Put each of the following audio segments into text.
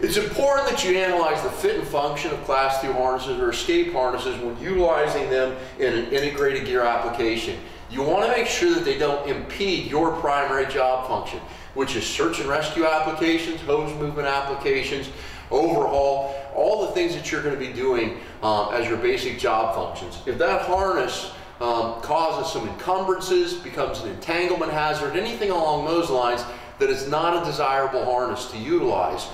It's important that you analyze the fit and function of Class 2 harnesses or escape harnesses when utilizing them in an integrated gear application. You want to make sure that they don't impede your primary job function, which is search and rescue applications, hose movement applications, overhaul, all the things that you're going to be doing as your basic job functions. If that harness causes some encumbrances, becomes an entanglement hazard, anything along those lines, that is not a desirable harness to utilize.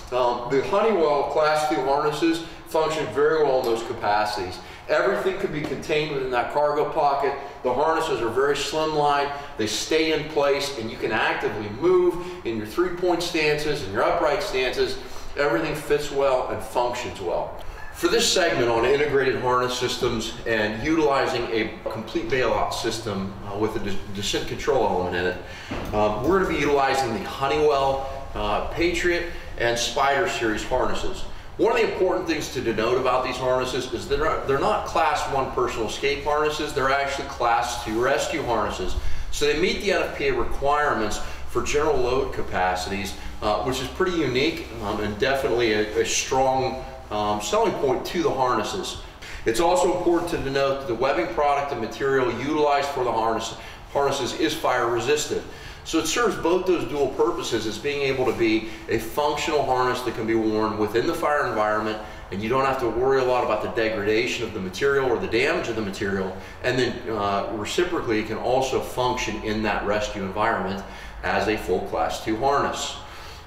The Honeywell Class 2 harnesses function very well in those capacities. Everything could be contained within that cargo pocket. The harnesses are very slimline, they stay in place, and you can actively move in your three-point stances and your upright stances. Everything fits well and functions well. For this segment on integrated harness systems and utilizing a complete bailout system with a descent control element in it, we're going to be utilizing the Honeywell Patriot and Spider series harnesses. One of the important things to denote about these harnesses is they're not Class 1 personal escape harnesses, they're actually Class 2 rescue harnesses. So they meet the NFPA requirements for general load capacities, which is pretty unique and definitely a strong selling point to the harnesses. It's also important to denote that the webbing product and material utilized for the harnesses is fire resistant. So it serves both those dual purposes as being able to be a functional harness that can be worn within the fire environment, and you don't have to worry a lot about the degradation of the material or the damage of the material, and then reciprocally it can also function in that rescue environment as a full Class 2 harness.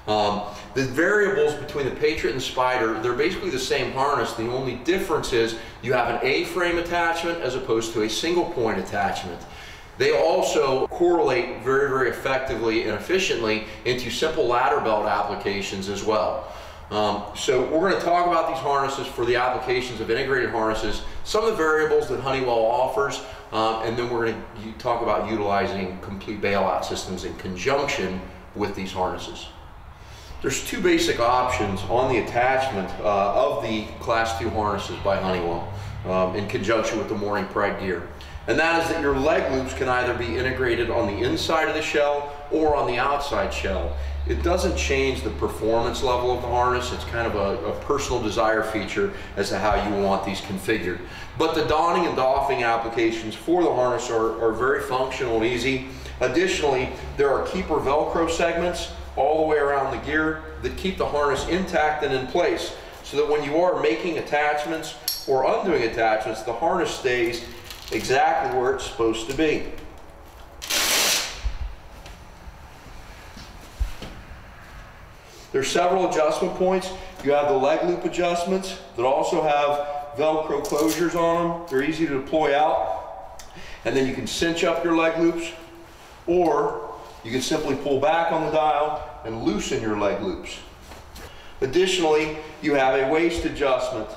The variables between the Patriot and the Spider, they're basically the same harness. The only difference is you have an A-frame attachment as opposed to a single point attachment. They also correlate very, very effectively and efficiently into simple ladder belt applications as well. So we're going to talk about these harnesses for the applications of integrated harnesses, some of the variables that Honeywell offers, and then we're going to talk about utilizing complete bailout systems in conjunction with these harnesses. There's two basic options on the attachment of the Class 2 harnesses by Honeywell in conjunction with the mooring preg gear. And that is that your leg loops can either be integrated on the inside of the shell or on the outside shell. It doesn't change the performance level of the harness. It's kind of a personal desire feature as to how you want these configured. But the donning and doffing applications for the harness are very functional and easy. Additionally, there are keeper Velcro segments all the way around the gear that keep the harness intact and in place, so that when you are making attachments or undoing attachments, the harness stays exactly where it's supposed to be. There's several adjustment points. You have the leg loop adjustments that also have Velcro closures on them. They're easy to deploy out. And then you can cinch up your leg loops, or you can simply pull back on the dial and loosen your leg loops. Additionally, you have a waist adjustment.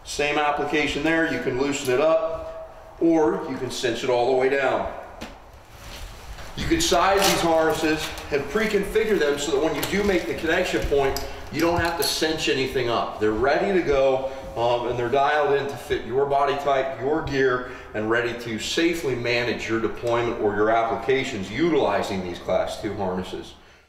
Same application there. You can loosen it up, or you can cinch it all the way down. You can size these harnesses and pre-configure them so that when you do make the connection point, you don't have to cinch anything up. They're ready to go, and they're dialed in to fit your body type, your gear, and ready to safely manage your deployment or your applications utilizing these Class 2 harnesses.